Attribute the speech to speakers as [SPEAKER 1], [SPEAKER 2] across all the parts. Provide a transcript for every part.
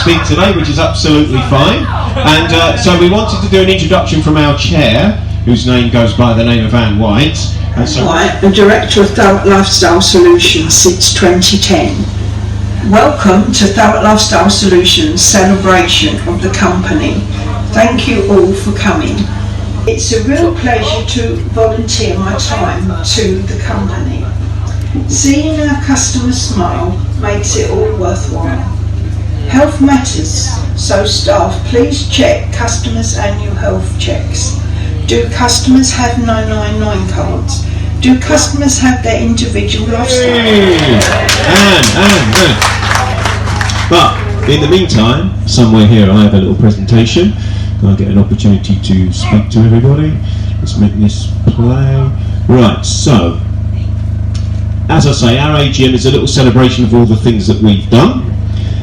[SPEAKER 1] speak today, which is absolutely fine. And so we wanted to do an introduction from our chair, whose name goes by the name of Anne White. And so
[SPEAKER 2] White, the Director of Thurrock Lifestyle Solutions since 2010. Welcome to Thurrock Lifestyle Solutions celebration of the company. Thank you all for coming. It's a real pleasure to volunteer my time to the company. Seeing our customers smile makes it all worthwhile. Health matters, so staff, please check customers' annual health checks. Do customers have 999 cards? Do customers have their individual lifestyle?
[SPEAKER 1] Anne. But in the meantime, somewhere here I have a little presentation. Can I get an opportunity to speak to everybody? Let's make this play. Right, so, as I say, our AGM is a little celebration of all the things that we've done.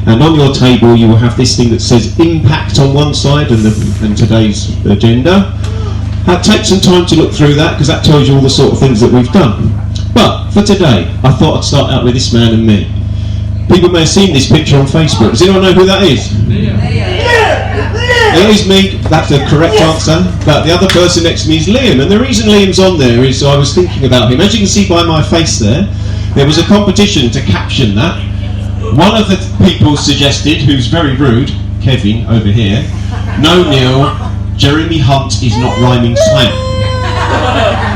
[SPEAKER 1] And on your table you will have this thing that says impact on one side and today's agenda. Take some time to look through that, because that tells you all the sort of things that we've done. But for today, I thought I'd start out with this man and me. People may have seen this picture on Facebook. Does anyone know who that is? It is me, that's the correct answer. But the other person next to me is Liam, and the reason Liam's on there is I was thinking about him. As you can see by my face there was a competition to caption that. One of the people suggested, who's very rude, Kevin over here, no Neil, Jeremy Hunt is not rhyming slang.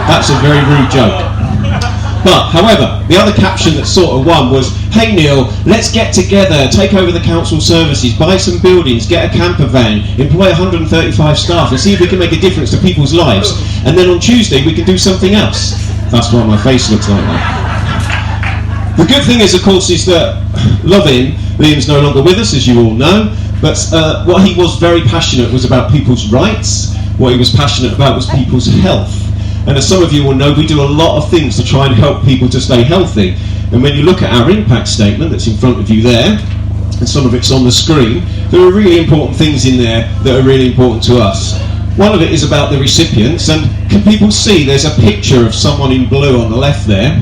[SPEAKER 1] That's a very rude joke. But, however, the other caption that sort of won was, hey Neil, let's get together, take over the council services, buy some buildings, get a camper van, employ 135 staff and see if we can make a difference to people's lives. And then on Tuesday we can do something else. That's why my face looks like that. The good thing is, of course, is that, love him, Liam's no longer with us, as you all know, but what he was very passionate was about people's rights. What he was passionate about was people's health. And as some of you will know, we do a lot of things to try and help people to stay healthy. And when you look at our impact statement that's in front of you there, and some of it's on the screen, there are really important things in there that are really important to us. One of it is about the recipients, and can people see there's a picture of someone in blue on the left there?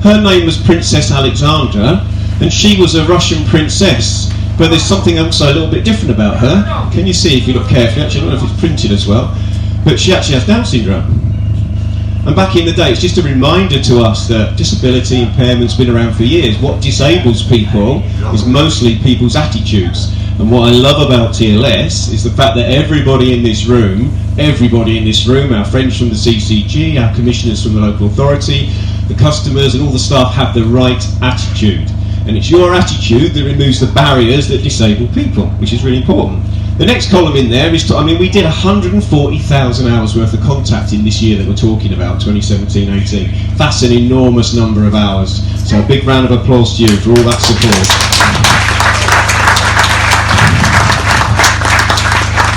[SPEAKER 1] Her name was Princess Alexandra, and she was a Russian princess. But there's something also a little bit different about her. Can you see if you look carefully? Actually, I don't know if it's printed as well. But she actually has Down syndrome. And back in the day, it's just a reminder to us that disability, impairment's been around for years. What disables people is mostly people's attitudes. And what I love about TLS is the fact that everybody in this room, our friends from the CCG, our commissioners from the local authority, the customers and all the staff have the right attitude. And it's your attitude that removes the barriers that disable people, which is really important. The next column in there is, we did 140,000 hours worth of contacting this year that we're talking about, 2017-18. That's an enormous number of hours. So a big round of applause to you for all that support.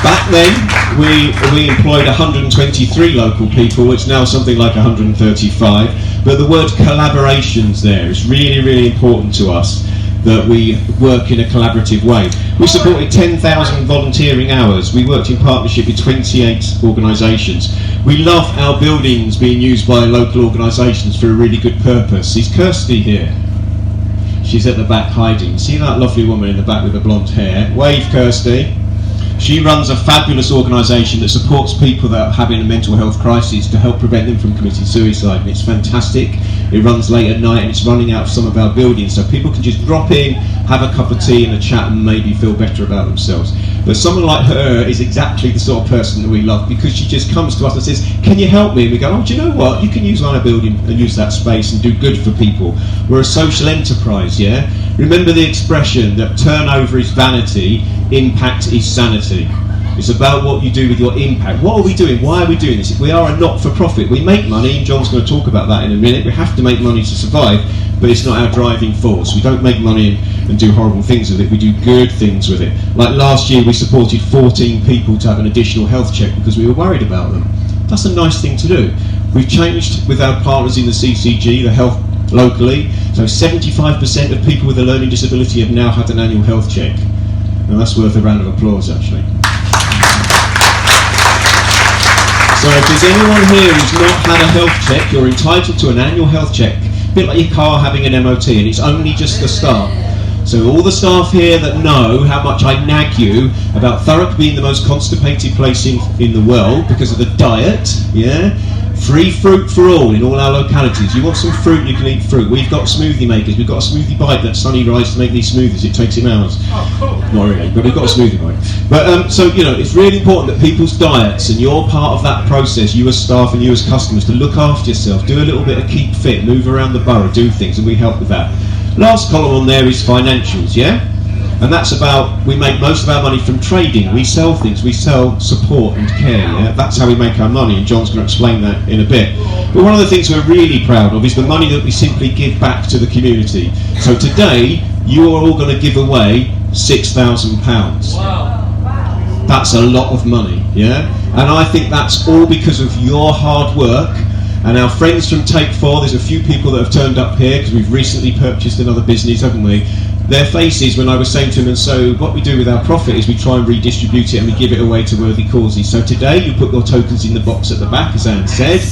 [SPEAKER 1] Back then, we employed 123 local people. It's now something like 135. But the word collaboration's there. It's really, really important to us that we work in a collaborative way. We supported 10,000 volunteering hours. We worked in partnership with 28 organisations. We love our buildings being used by local organisations for a really good purpose. Is Kirsty here? She's at the back hiding. See that lovely woman in the back with the blonde hair? Wave, Kirsty. She runs a fabulous organisation that supports people that are having a mental health crisis to help prevent them from committing suicide. And it's fantastic. It runs late at night and it's running out of some of our buildings, so people can just drop in, have a cup of tea and a chat and maybe feel better about themselves. But someone like her is exactly the sort of person that we love, because she just comes to us and says, can you help me? And we go, oh, do you know what? You can use our building and use that space and do good for people. We're a social enterprise, yeah? Remember the expression that turnover is vanity, impact is sanity. It's about what you do with your impact. What are we doing? Why are we doing this? If we are a not-for-profit, we make money, and John's going to talk about that in a minute. We have to make money to survive, but it's not our driving force. We don't make money and do horrible things with it. We do good things with it. Like last year, we supported 14 people to have an additional health check because we were worried about them. That's a nice thing to do. We've changed with our partners in the CCG, the health locally, so 75% of people with a learning disability have now had an annual health check. And that's worth a round of applause, actually. So if there's anyone here who's not had a health check, you're entitled to an annual health check. A bit like your car having an MOT, and it's only just the start. So all the staff here that know how much I nag you about Thurrock being the most constipated place in the world because of the diet, yeah? Free fruit for all in all our localities. You want some fruit, you can eat fruit. We've got smoothie makers. We've got a smoothie bite that Sonny rides to make these smoothies. It takes him hours.
[SPEAKER 3] Oh, cool.
[SPEAKER 1] Not really, but we've got a smoothie bite. But so you know, it's really important that people's diets, and you're part of that process. You as staff and you as customers, to look after yourself. Do a little bit of keep fit, move around the borough, do things, and we help with that. Last column on there is financials, yeah? And that's about, we make most of our money from trading. We sell things, we sell support and care, yeah? That's how we make our money, and John's going to explain that in a bit. But one of the things we're really proud of is the money that we simply give back to the community. So today, you are all going to give away £6,000.
[SPEAKER 3] Wow.
[SPEAKER 1] That's a lot of money, yeah? And I think that's all because of your hard work. And our friends from Take 4, there's a few people that have turned up here because we've recently purchased another business, haven't we? Their faces when I was saying to them, and so what we do with our profit is we try and redistribute it and we give it away to worthy causes. So today you put your tokens in the box at the back, as Anne said,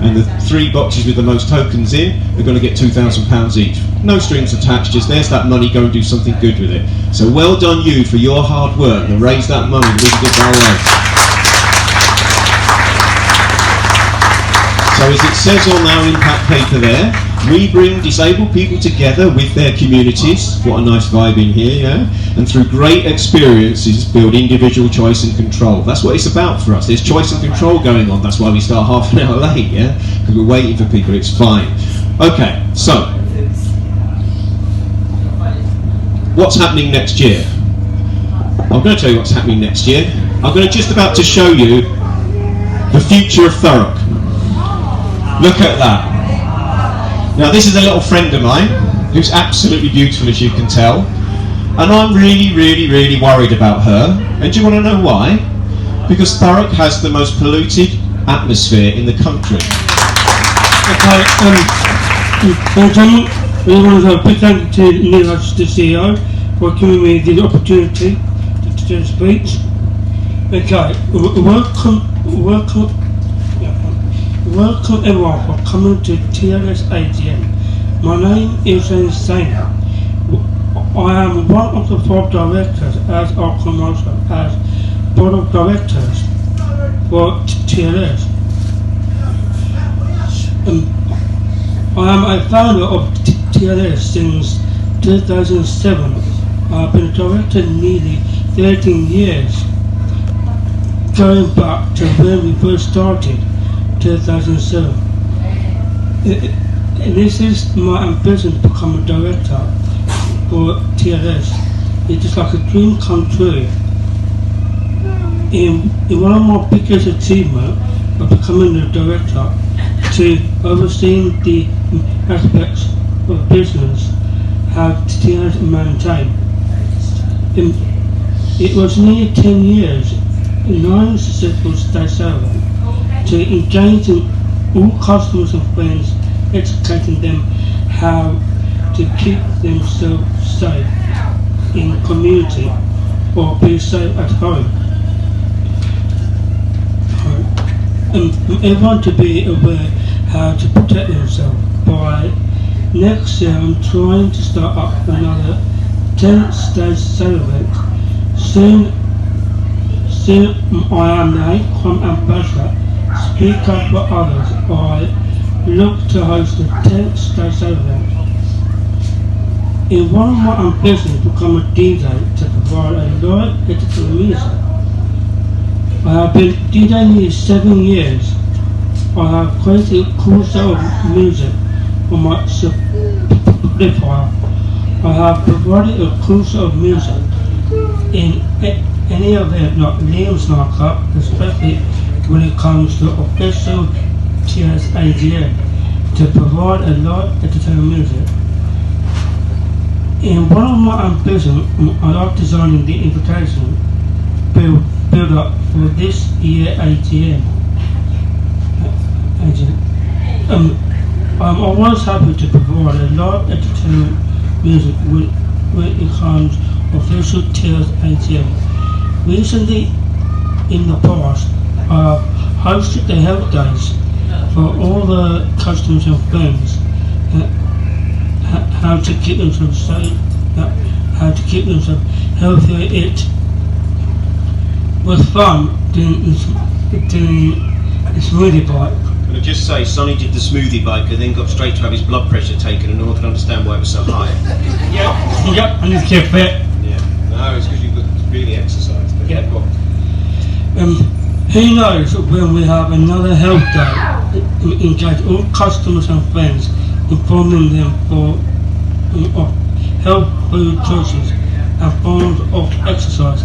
[SPEAKER 1] and the 3 boxes with the most tokens in, they're going to get £2,000 each. No strings attached, just there's that money, go and do something good with it. So well done you for your hard work and raise that money that we can give our way. So as it says on our impact paper there, we bring disabled people together with their communities. What a nice vibe in here, yeah? And through great experiences build individual choice and control. That's what it's about for us. There's choice and control going on. That's why we start half an hour late, yeah? Because we're waiting for people, it's fine. Okay, so what's happening next year? I'm going to tell you what's happening next year. I'm going to just about to show you the future of Thurrock. Look at that. Now this is a little friend of mine who's absolutely beautiful, as you can tell, and I'm really worried about her. And do you want to know why? Because Thurrock has the most polluted atmosphere in the country.
[SPEAKER 4] Okay, gentlemen, we want to big thank you to Neil, the CEO, for giving me the opportunity to speak. Okay, welcome everyone for coming to TLS AGM. My name is Zain. I am one of the 4 directors as our commercial as board of directors for TLS. I am a founder of TLS since 2007. I've been a director nearly 13 years, going back to when we first started. 2007. This is my ambition to become a director for TLS. It's just like a dream come true. In one of my biggest achievements of becoming a director, to overseeing the aspects of business how TLS maintained. It was nearly 10 years, 9 successful state servants, to engaging all customers and friends, educating them how to keep themselves safe in community or be safe at home. And everyone to be aware how to protect themselves. By next year I'm trying to start up another 10-stage celebrate. Soon I am the crime ambassador. Speak up for others. I look to host the 10th state event. In one of my ambitions to become a DJ to provide a live digital music. I have been DJing nearly 7 years. I have created a cool set of music on my Spotify. I have provided a cool set of music in any event like Liam's nightclub, especially when it comes to official TLS AGM, to provide a live entertainment music. In one of my ambitions, I like designing the invitation build up for this year AGM. I'm always happy to provide a live entertainment music when it comes to official TLS AGM. Recently, in the past, I have hosted the health days for all the customers and friends, how to keep themselves safe how to keep themselves healthier. It was fun doing the smoothie bike.
[SPEAKER 1] Can I just say, Sonny did the smoothie bike and then got straight to have his blood pressure taken, and no one can understand why it was so high.
[SPEAKER 4] Yep, I need to get fit.
[SPEAKER 1] Yeah, no, it's because you've really exercised.
[SPEAKER 4] Yep. Who knows when we have another health day, engage all customers and friends, informing them of health food choices and forms of exercise.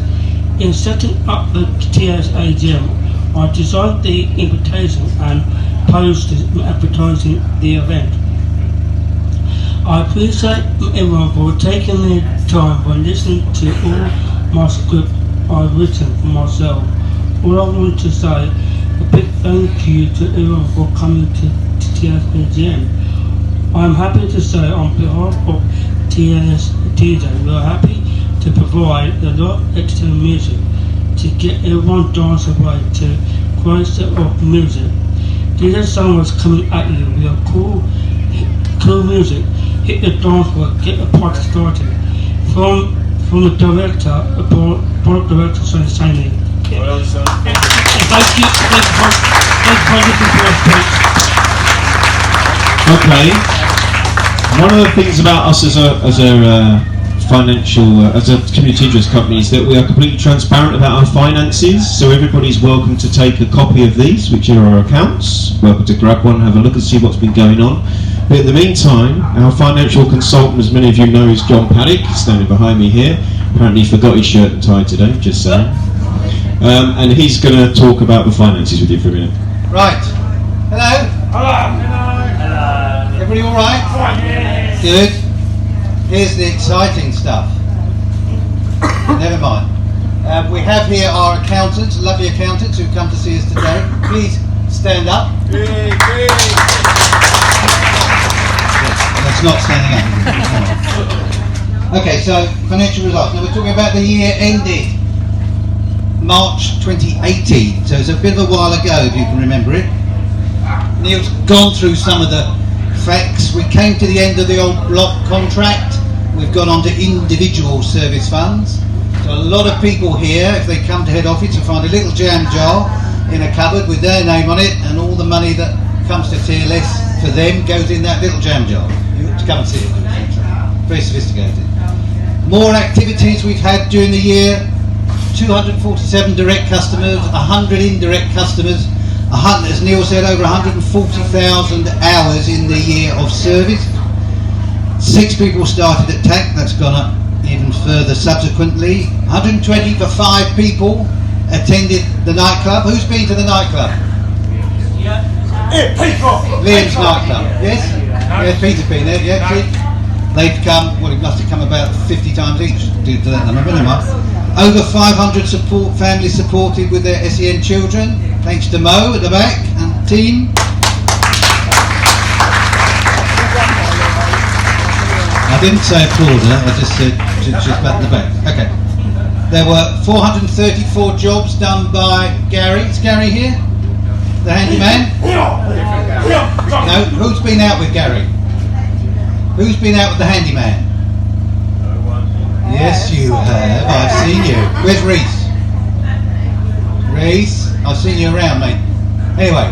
[SPEAKER 4] In setting up the TS AGM, I designed the invitation and posters advertising the event. I appreciate everyone for taking the time for listening to all my script I've written for myself. All I want to say, a big thank you to everyone for coming to TS AGM. I'm happy to say on behalf of TS DJ, we are happy to provide a lot of extra music to get everyone dance away to great set of music. DJ song was coming at you with a cool music. Hit the dance floor, get the party started. From the director, the product director, Sonny Saini.
[SPEAKER 1] Well done, son.
[SPEAKER 4] Thank you for listening to our speech.
[SPEAKER 1] Okay. One of the things about us as a community interest company is that we are completely transparent about our finances. So everybody's welcome to take a copy of these, which are our accounts. Welcome to grab one, have a look and see what's been going on. But in the meantime, our financial consultant, as many of you know, is John Paddock, standing behind me here. Apparently he forgot his shirt and tie today, just saying. And he's going to talk about the finances with you for a minute.
[SPEAKER 3] Right. Hello.
[SPEAKER 4] Hello.
[SPEAKER 3] Everybody all right?
[SPEAKER 4] Yes.
[SPEAKER 3] Good. Here's the exciting stuff. Never mind. We have here our accountants, lovely accountants who come to see us today. Please stand up. That's not standing up. Okay, so financial results. Now we're talking about the year ended March 2018. So it's a bit of a while ago, if you can remember it. Neil's gone through some of the facts. We came to the end of the old block contract. We've gone on to individual service funds. So a lot of people here, if they come to head office, will find a little jam jar in a cupboard with their name on it, and all the money that comes to TLS for them goes in that little jam jar. You have to come and see it. Very sophisticated. More activities we've had during the year. 247 direct customers, 100 indirect customers, as Neil said, over 140,000 hours in the year of service. 6 people started at TAC, that's gone up even further subsequently. 120 for 5 people attended the nightclub. Who's been to the nightclub? Liam's nightclub, yes? Yes, Peter's been there, yeah. They've come, well, it must have come about 50 times each due to that number, Over 500 families supported with their SEN children, thanks to Mo at the back and team. I didn't say applauder, I just said just back at the back. Okay. There were 434 jobs done by Gary. Is Gary here? The handyman? No, who's been out with Gary? Who's been out with the handyman? Yes, you have. I've seen you. Where's Reese? Reese, I've seen you around, mate. Anyway,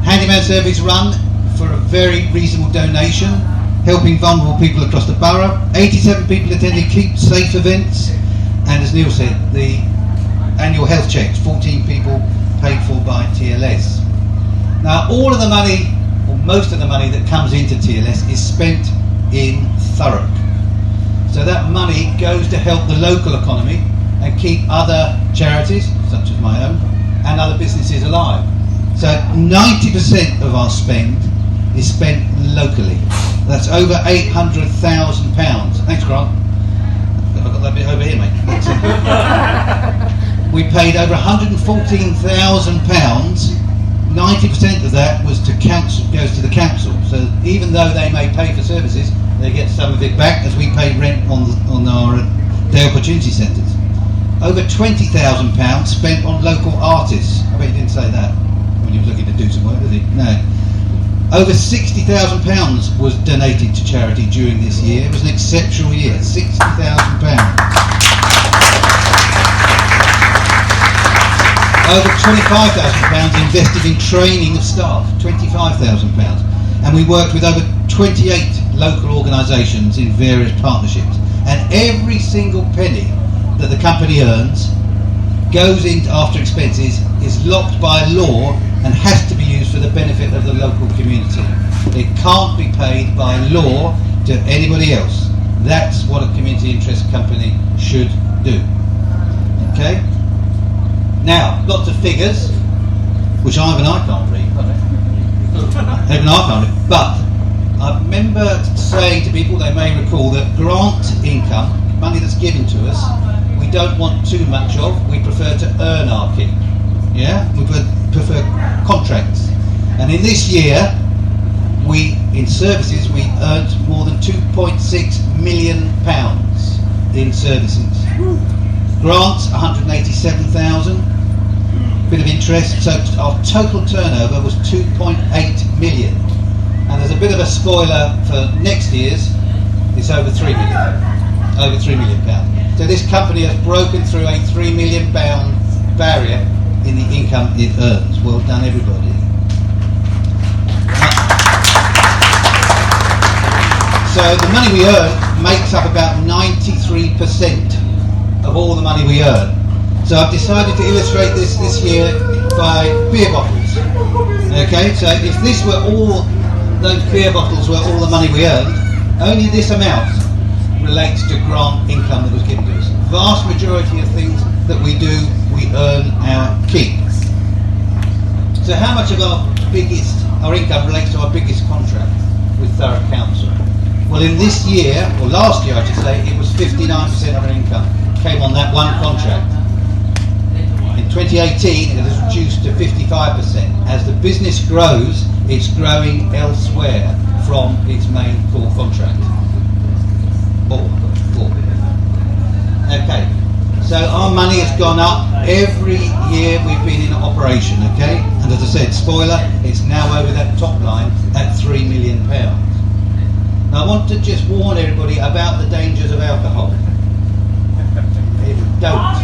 [SPEAKER 3] handyman service run for a very reasonable donation, helping vulnerable people across the borough. 87 people attended Keep Safe events, and as Neil said, the annual health checks, 14 people paid for by TLS. Now, all of the money, or most of the money that comes into TLS is spent in Thurrock. So that money goes to help the local economy and keep other charities, such as my own, and other businesses alive. So 90% of our spend is spent locally. That's over £800,000. Thanks, Grant. I've got that bit over here, mate. We paid over £114,000. 90% of that was to council, goes to the council. So even though they may pay for services, they get some of it back as we pay rent on our day opportunity centres. Over £20,000 spent on local artists. I bet you didn't say that when you were looking to do some work, did you? No. Over £60,000 was donated to charity during this year. It was an exceptional year, £60,000. Over £25,000 invested in training of staff, £25,000. And we worked with over 28 local organisations in various partnerships. And every single penny that the company earns goes in after expenses, is locked by law and has to be used for the benefit of the local community. It can't be paid by law to anybody else. That's what a community interest company should do. Okay? Now, lots of figures, which even I can't read. Even I can't read. But I remember saying to people, they may recall, that grant income, money that's given to us, we don't want too much of. We prefer to earn our keep. Yeah? We prefer contracts. And in this year, in services, we earned more than £2.6 million in services. Grants, 187,000. Bit of interest. So our total turnover was 2.8 million. And there's a bit of a spoiler for next year's. It's over 3 million. Over £3 million. So this company has broken through a £3 million barrier in the income it earns. Well done, everybody. So the money we earn makes up about 93% of all the money we earn. So I've decided to illustrate this year by beer bottles. Okay, so if this were all, those beer bottles were all the money we earned, only this amount relates to grant income that was given to us. Vast majority of things that we do, we earn our keep. So how much of our income relates to our biggest contract with Thurrock Council? Well, in this year, or last year I should say, it was 59% of our income came on that one contract. In 2018 it has reduced to 55%. As the business grows, it's growing elsewhere from its main core contract. Okay, so our money has gone up every year we've been in operation, okay? And as I said, spoiler, it's now over that top line at £3 million. Now I want to just warn everybody about the dangers of alcohol. Don't.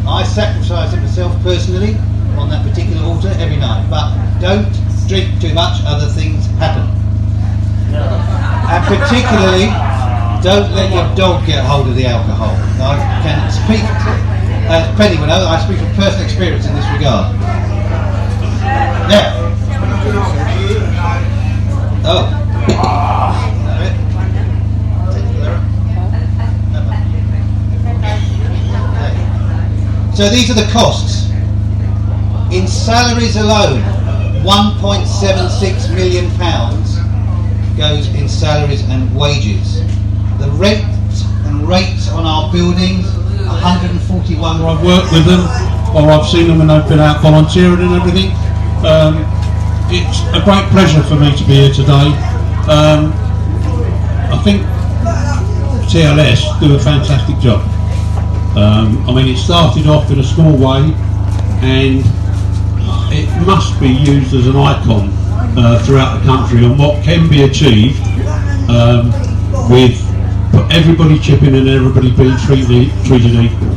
[SPEAKER 3] I sacrifice it myself personally on that particular altar every night, but don't drink too much, other things happen. And particularly, don't let your dog get hold of the alcohol. I can speak, as Penny will know, I speak from personal experience in this regard. Now, so these are the costs. In salaries alone, £1.76 million goes in salaries and wages. The rent and rates on our buildings, 141.
[SPEAKER 5] I've worked with them, or I've seen them when they've been out volunteering and everything. It's a great pleasure for me to be here today. I think TLS do a fantastic job. I mean, it started off in a small way, and it must be used as an icon throughout the country on what can be achieved with everybody chipping in and everybody being treated equal.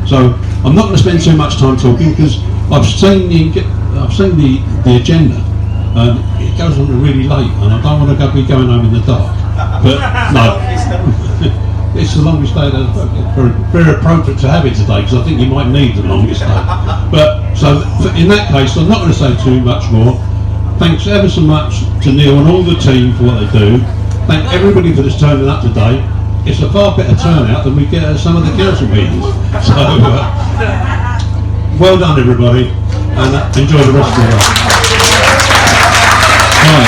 [SPEAKER 5] So I'm not going to spend too much time talking, because I've seen the agenda, and it goes on really late, and I don't want to be going home in the dark. But no. It's the longest day. Very appropriate to have it today, because I think you might need the longest day. But so in that case, I'm not going to say too much more. Thanks ever so much to Neil and all the team for what they do. Thank everybody for just turning up today. It's a far better turnout than we get at some of the council meetings. So well done, everybody, and enjoy the rest of the day.
[SPEAKER 1] Right.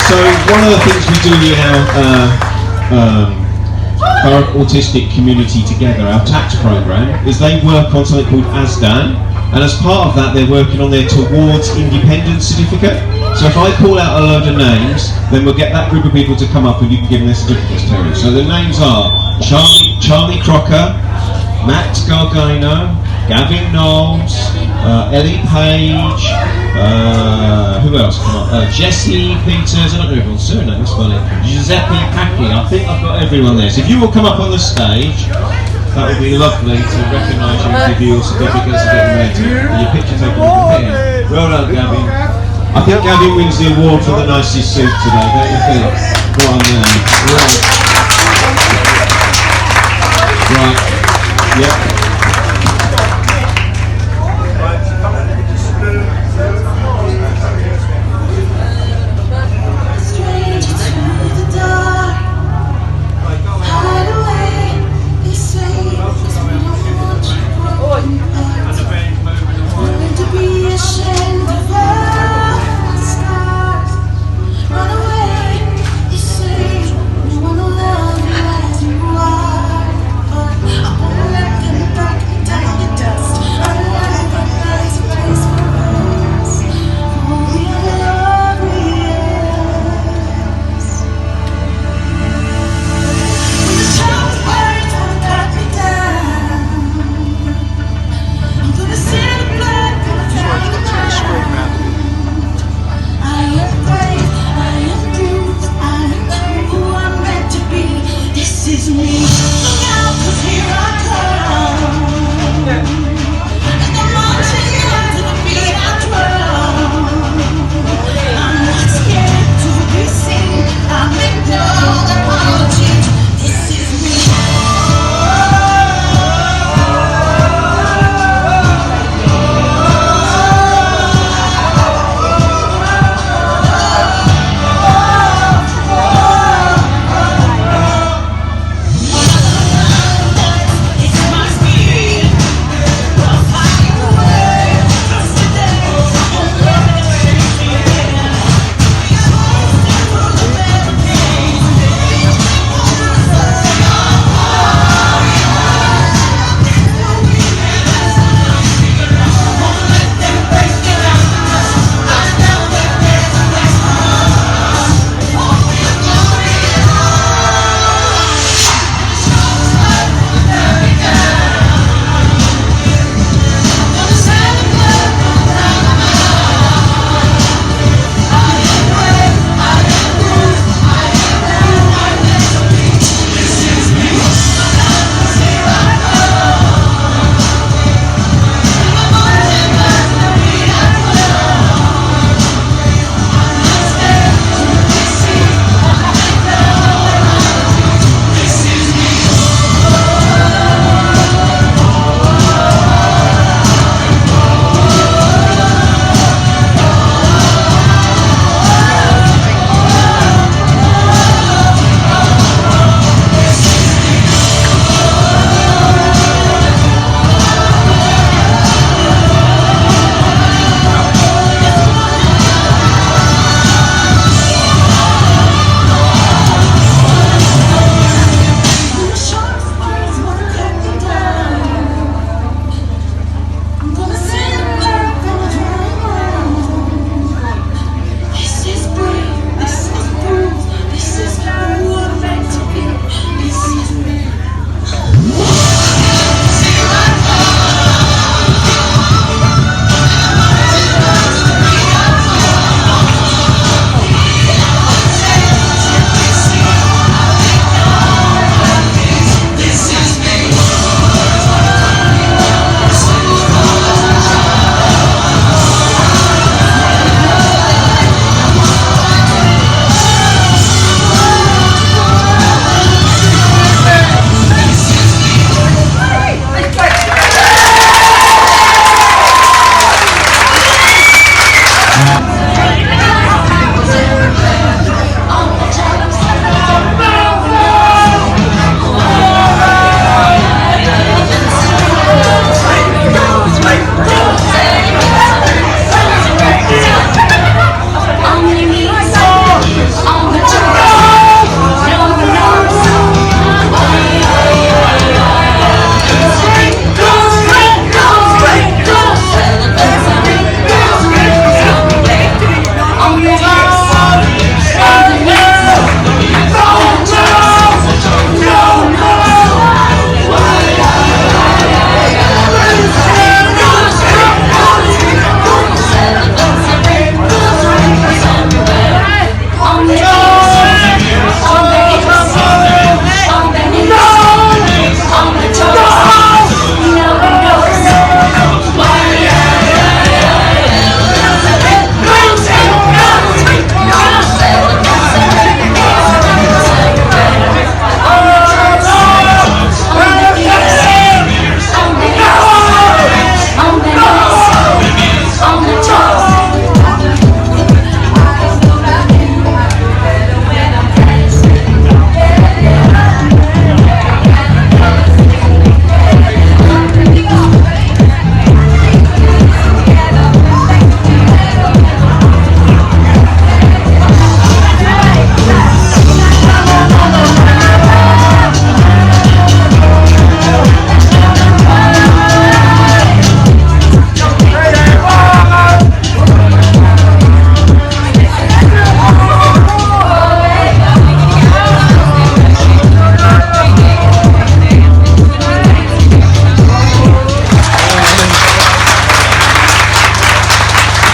[SPEAKER 1] So one of the things we do in our autistic community together, our tax program, is they work on something called ASDAN, and as part of that they're working on their Towards Independence certificate. So if I call out a load of names, then we'll get that group of people to come up and you can give them their certificates, Terry. So the names are Charlie Crocker, Matt Gargano, Gavin Knowles, Ellie Page, who else? Come on. Jesse Peters, I don't know everyone's surname, it's funny. Giuseppe Pacchi, I think I've got everyone there. So if you will come up on the stage, that would be lovely to recognise you and give you your certificates and get them ready. Your picture taken with the pen. Well done, Gavin. I think Gavin wins the award for the nicest suit today, don't you think? Go on there. Right. Yep.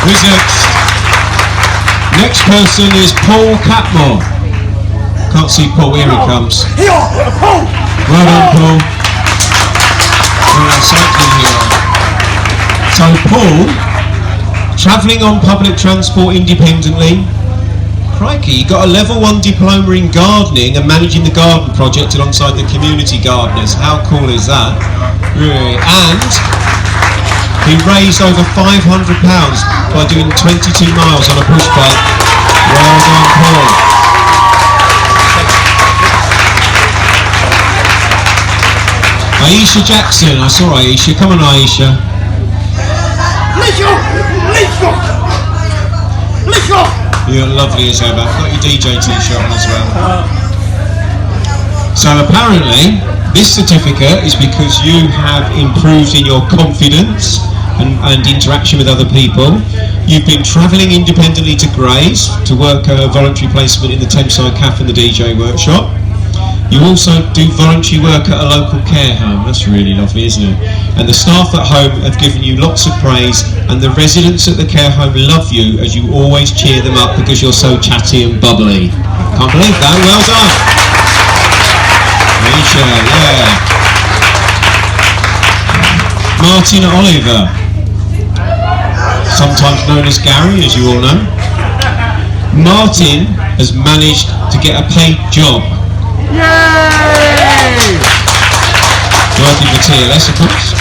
[SPEAKER 1] Who's next? Next person is Paul Catmore. Can't see Paul, here he comes. Well done, Paul. Well, cycling hero. So Paul, travelling on public transport independently. Crikey, he got a level 1 diploma in gardening and managing the garden project alongside the community gardeners. How cool is that? Really. And he raised over £500 by doing 22 miles on a push bike. Well done, Paul. Aisha Jackson, I saw Aisha. Come on, Aisha. You're lovely as ever. Got your DJ t-shirt on as well. So apparently, this certificate is because you have improved in your confidence and interaction with other people. You've been travelling independently to Grays to work a voluntary placement in the Thameside Cafe and the DJ workshop. You also do voluntary work at a local care home. That's really lovely, isn't it? And the staff at home have given you lots of praise, and the residents at the care home love you as you always cheer them up because you're so chatty and bubbly. Can't believe that. Well done. Aisha, yeah. Martin Oliver, sometimes known as Gary, as you all know. Martin has managed to get a paid job. Yay! Working for TLS, of course.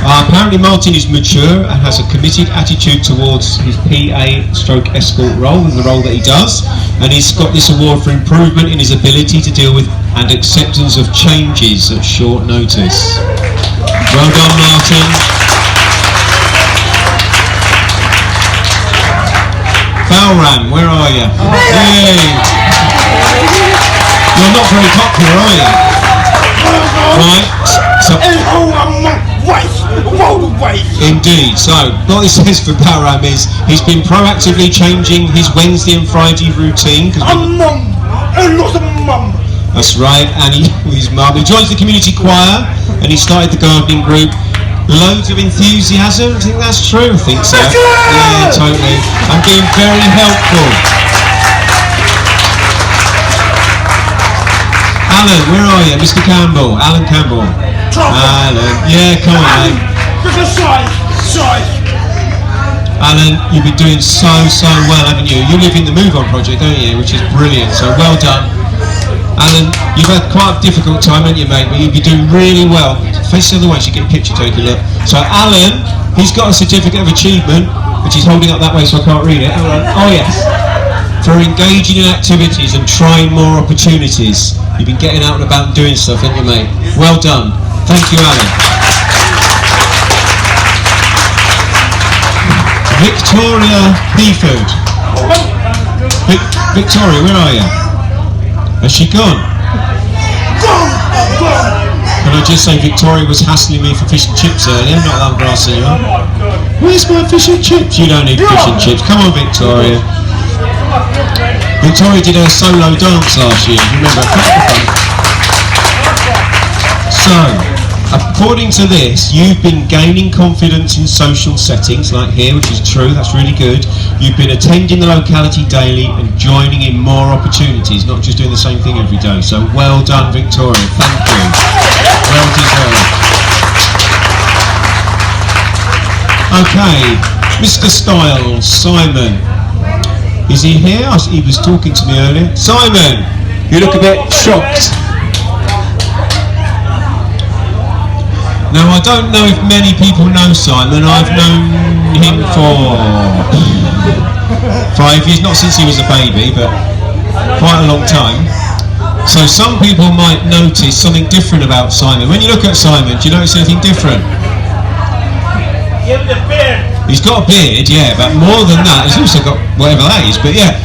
[SPEAKER 1] Apparently Martin is mature and has a committed attitude towards his PA/escort role and the role that he does, and he's got this award for improvement in his ability to deal with and acceptance of changes at short notice. Well done, Martin. Balram, where are you? Yay! You're not very popular, are you? Right. So, indeed. So, what this says for Balram is he's been proactively changing his Wednesday and Friday routine. That's right. And his mum. He joins the community choir and he started the gardening group. Loads of enthusiasm. I think that's true. I think so. Yeah, totally. I'm being very helpful. Alan, where are you? Mr. Campbell. Alan Campbell. Alan. Yeah, come on, mate. Alan, you've been doing so well, haven't you? You live in the Move On project, don't you? Which is brilliant, so well done. Alan, you've had quite a difficult time, haven't you, mate? But you've been doing really well. Face the other way so you get a picture taken, look. So Alan, he's got a certificate of achievement, which he's holding up that way so I can't read it. Oh yes. For engaging in activities and trying more opportunities. You've been getting out and about and doing stuff, haven't you, mate? Well done. Thank you, Alan. Victoria Beeford. Victoria, where are you? Has she gone? Can I just say Victoria was hassling me for fish and chips earlier, not that grass anymore. Where's my fish and chips? You don't need fish and chips. Come on, Victoria. Victoria did her solo dance last year, remember? So, according to this, you've been gaining confidence in social settings, like here, which is true, that's really good. You've been attending the locality daily and joining in more opportunities, not just doing the same thing every day. So, well done, Victoria, thank you. Well deserved. Okay, Mr. Styles, Simon. Is he here? He was talking to me earlier. Simon, you look a bit shocked. Now, I don't know if many people know Simon. I've known him for 5 years, not since he was a baby, but quite a long time. So some people might notice something different about Simon. When you look at Simon, do you notice anything different?
[SPEAKER 6] Give him the beard.
[SPEAKER 1] He's got a beard, yeah, but more than that, he's also got whatever that is, but yeah.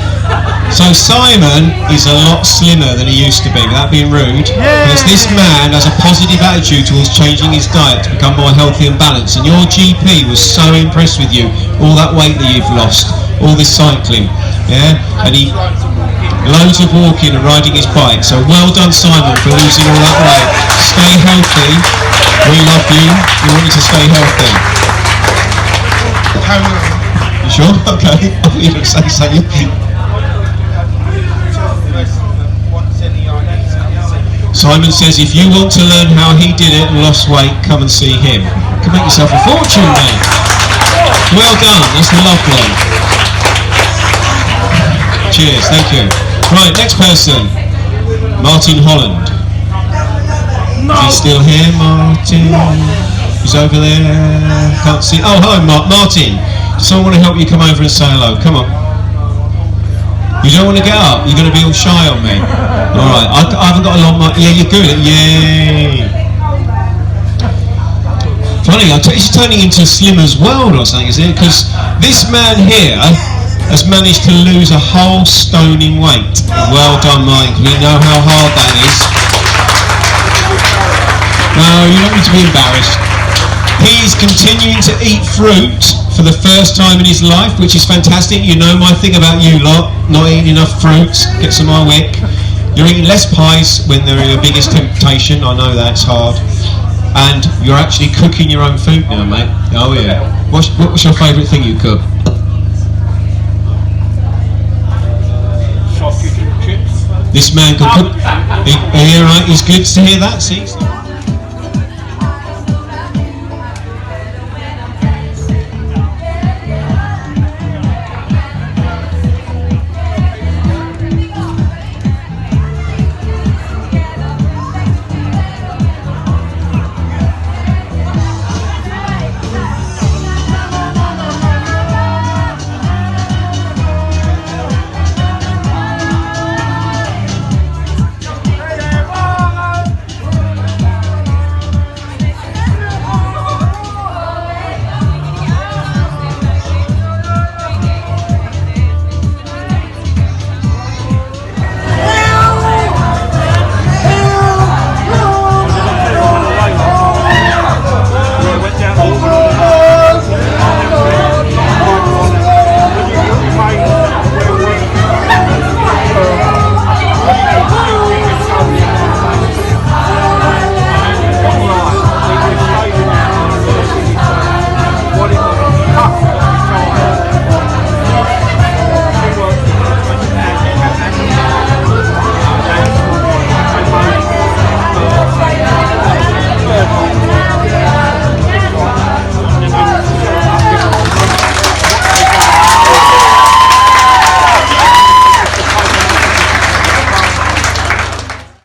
[SPEAKER 1] So Simon is a lot slimmer than he used to be, without being rude, because this man has a positive attitude towards changing his diet to become more healthy and balanced, and your GP was so impressed with you, all that weight that you've lost, all this cycling, yeah, and he, loads of walking and riding his bike, so well done Simon for losing all that weight. Stay healthy, we love you, we want you to stay healthy. You sure? Okay. I thought you were going to say something. Simon says, if you want to learn how he did it and lost weight, come and see him. You can make yourself a fortune then. Well done, that's lovely. Cheers, thank you. Right, next person. Martin Holland. Is he still here, Martin? He's over there. Can't see. Oh, hello, Martin. Does someone want to help you come over and say hello? Come on. You don't want to get up? You're going to be all shy on me? Alright, I haven't got a lot more. Yeah, you're good. Yay! Funny, it's turning into Slimmer's World or something, isn't it? Because this man here has managed to lose a whole stone in weight. Well done, Mike. We know how hard that is. No, you don't need to be embarrassed. He's continuing to eat fruit for the first time in his life, which is fantastic. You know my thing about you lot, not eating enough fruits, get some more wick. You're eating less pies when they're your biggest temptation. I know that's hard. And you're actually cooking your own food now, mate. Oh yeah. What's your favourite thing you cook? This man can cook. Yeah, right. It's good to hear that. See.